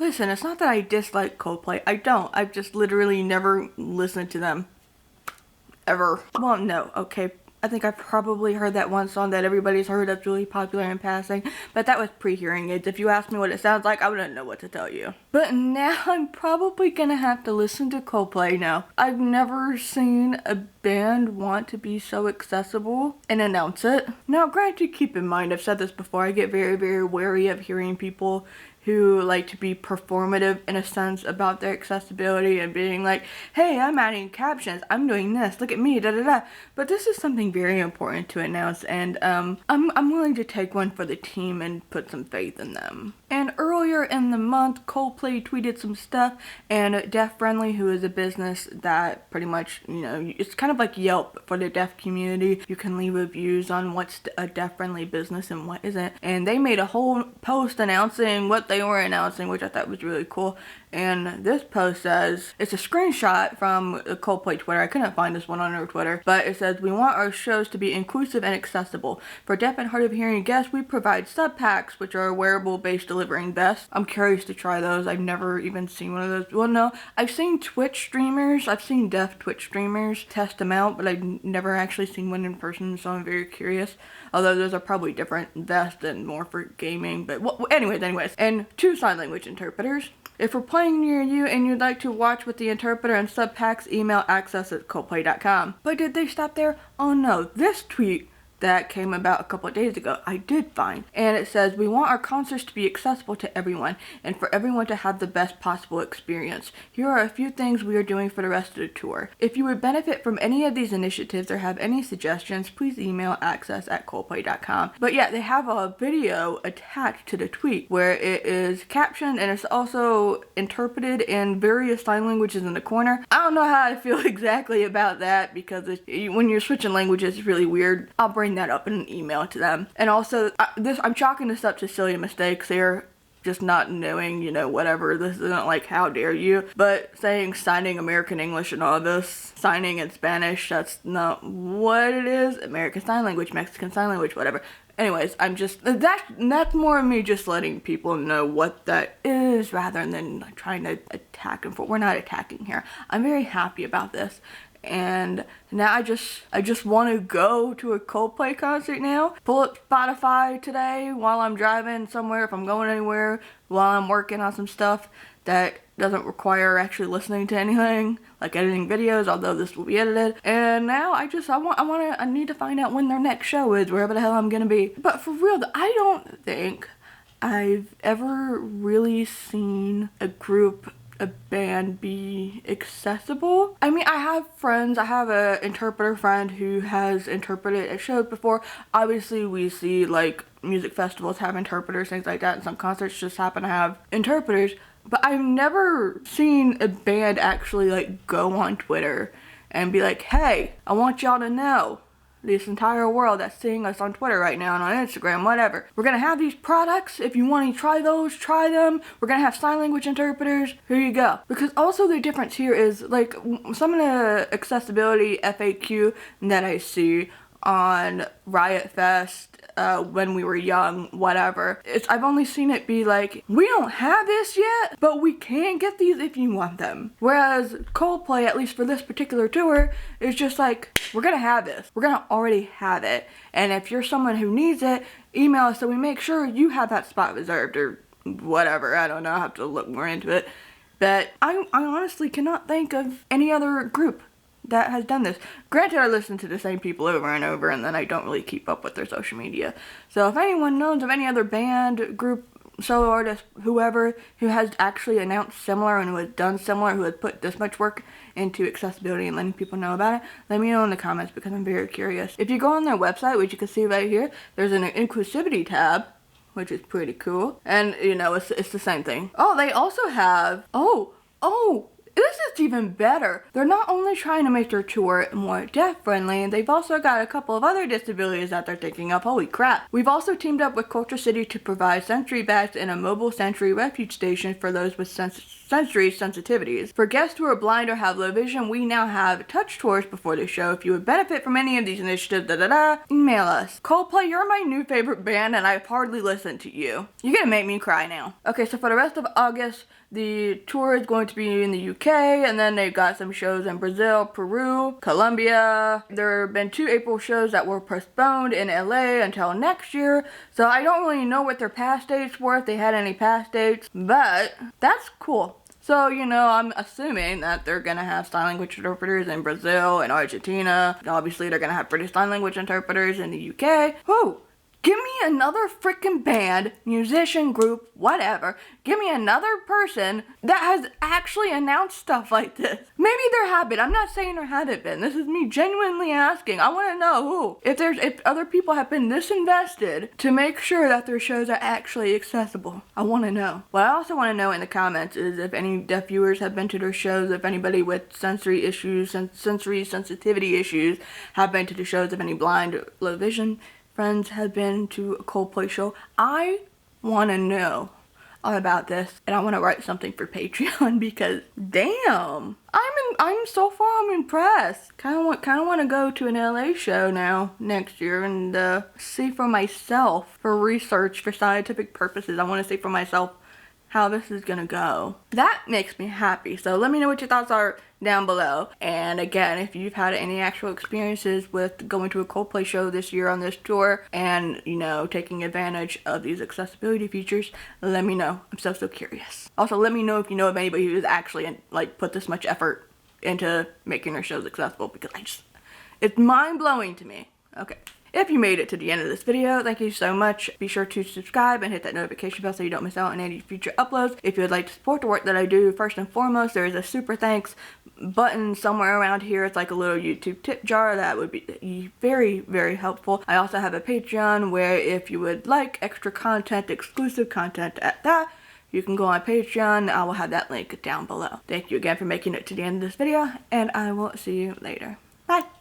listen, it's not that I dislike Coldplay. I don't. I've just literally never listened to them. Ever. Well, no, okay. I think I've probably heard that one song that everybody's heard that's really popular in passing, but that was pre-hearing aids. If you asked me what it sounds like, I wouldn't know what to tell you. But now I'm probably gonna have to listen to Coldplay now. I've never seen a band want to be so accessible and announce it. Now, granted, keep in mind, I've said this before, I get very, very wary of hearing people who like to be performative in a sense about their accessibility and being like, hey, I'm adding captions, I'm doing this, look at me, da da da. But this is something very important to announce, and I'm willing to take one for the team and put some faith in them. And earlier in the month, Coldplay tweeted some stuff, and Deaf Friendly, who is a business that pretty much, you know, it's kind of like Yelp for the deaf community. You can leave reviews on what's a deaf-friendly business and what isn't. And they made a whole post announcing what they were announcing, which I thought was really cool. And this post says, it's a screenshot from Coldplay Twitter. I couldn't find this one on their Twitter, but it says, we want our shows to be inclusive and accessible. For deaf and hard of hearing guests, we provide sub packs, which are wearable-based delivering vests. I'm curious to try those. I've never even seen one of those. Well, no, I've seen Twitch streamers. I've seen deaf Twitch streamers test them out, but I've never actually seen one in person, so I'm very curious. Although those are probably different vests and more for gaming, but anyways. And 2 sign language interpreters. If we're playing near you and you'd like to watch with the interpreter and sub packs, email access@coldplay.com. But did they stop there? Oh no, this tweet that came about a couple of days ago, I did find. And it says, we want our concerts to be accessible to everyone and for everyone to have the best possible experience. Here are a few things we are doing for the rest of the tour. If you would benefit from any of these initiatives or have any suggestions, please email access@coldplay.com. But yeah, they have a video attached to the tweet where it is captioned and it's also interpreted in various sign languages in the corner. I don't know how I feel exactly about that because when you're switching languages, it's really weird. I'll bring that up in an email to them. And also, I'm chalking this up to silly mistakes here. Just not knowing, you know, whatever. This isn't like, how dare you. But saying signing American English and all this, signing in Spanish, that's not what it is. American Sign Language, Mexican Sign Language, whatever. Anyways, I'm just, that's more of me just letting people know what that is rather than like, trying to attack them for. We're not attacking here. I'm very happy about this. And now I just want to go to a Coldplay concert now. Pull up Spotify today while I'm driving somewhere, if I'm going anywhere, while I'm working on some stuff that doesn't require actually listening to anything, like editing videos, although this will be edited. And now I need to find out when their next show is, wherever the hell I'm gonna be. But for real, I don't think I've ever really seen a band be accessible. I mean, I have friends, I have an interpreter friend who has interpreted at shows before. Obviously, we see like music festivals have interpreters, things like that, and some concerts just happen to have interpreters. But I've never seen a band actually like go on Twitter and be like, hey, I want y'all to know, this entire world that's seeing us on Twitter right now and on Instagram, whatever. We're gonna have these products. If you want to try those, try them. We're gonna have sign language interpreters. Here you go. Because also the difference here is like some of the accessibility FAQ that I see on Riot Fest, when we were young, whatever. I've only seen it be like, we don't have this yet, but we can get these if you want them. Whereas Coldplay, at least for this particular tour, is just like, we're gonna have this. We're gonna already have it. And if you're someone who needs it, email us so we make sure you have that spot reserved or whatever. I don't know, I have to look more into it. But I honestly cannot think of any other group that has done this. Granted, I listen to the same people over and over, and then I don't really keep up with their social media. So if anyone knows of any other band, group, solo artist, whoever, who has actually announced similar and who has done similar, who has put this much work into accessibility and letting people know about it, let me know in the comments because I'm very curious. If you go on their website, which you can see right here, there's an inclusivity tab, which is pretty cool. And, you know, it's the same thing. Oh, they also have, this is even better. They're not only trying to make their tour more deaf friendly, they've also got a couple of other disabilities that they're thinking of. Holy crap. We've also teamed up with Culture City to provide sensory bags and a mobile sensory refuge station for those with sensory sensitivities. For guests who are blind or have low vision, we now have touch tours before the show. If you would benefit from any of these initiatives, email us. Coldplay, you're my new favorite band and I've hardly listened to you. You're gonna make me cry now. Okay, so for the rest of August, the tour is going to be in the UK, and then they've got some shows in Brazil, Peru, Colombia. There have been 2 April shows that were postponed in LA until next year, so I don't really know what their past dates were, if they had any past dates, but that's cool. So, you know, I'm assuming that they're gonna have sign language interpreters in Brazil and Argentina. Obviously, they're gonna have British Sign Language interpreters in the UK. Whoo! Give me another freaking band, musician group, whatever. Give me another person that has actually announced stuff like this. Maybe there have been. I'm not saying there haven't been. This is me genuinely asking. I want to know who. If other people have been this invested to make sure that their shows are actually accessible. I want to know. What I also want to know in the comments is if any deaf viewers have been to their shows, if anybody with sensory issues and sensory sensitivity issues have been to the shows, if any blind or low vision friends have been to a Coldplay show. I want to know all about this, and I want to write something for Patreon because damn, I'm so far I'm impressed. Kind of want to go to an LA show now next year and see for myself, for research, for scientific purposes. I want to see for myself how this is gonna go. That makes me happy. So let me know what your thoughts are down below. And again, if you've had any actual experiences with going to a Coldplay show this year on this tour and, you know, taking advantage of these accessibility features, let me know. I'm so curious. Also, let me know if you know of anybody who's actually like put this much effort into making their shows accessible, because it's mind-blowing to me. Okay. If you made it to the end of this video, thank you so much. Be sure to subscribe and hit that notification bell so you don't miss out on any future uploads. If you would like to support the work that I do, first and foremost, there is a super thanks button somewhere around here. It's like a little YouTube tip jar. That would be very helpful. I also have a Patreon where if you would like extra content, exclusive content at that, you can go on Patreon. I will have that link down below. Thank you again for making it to the end of this video, and I will see you later. Bye!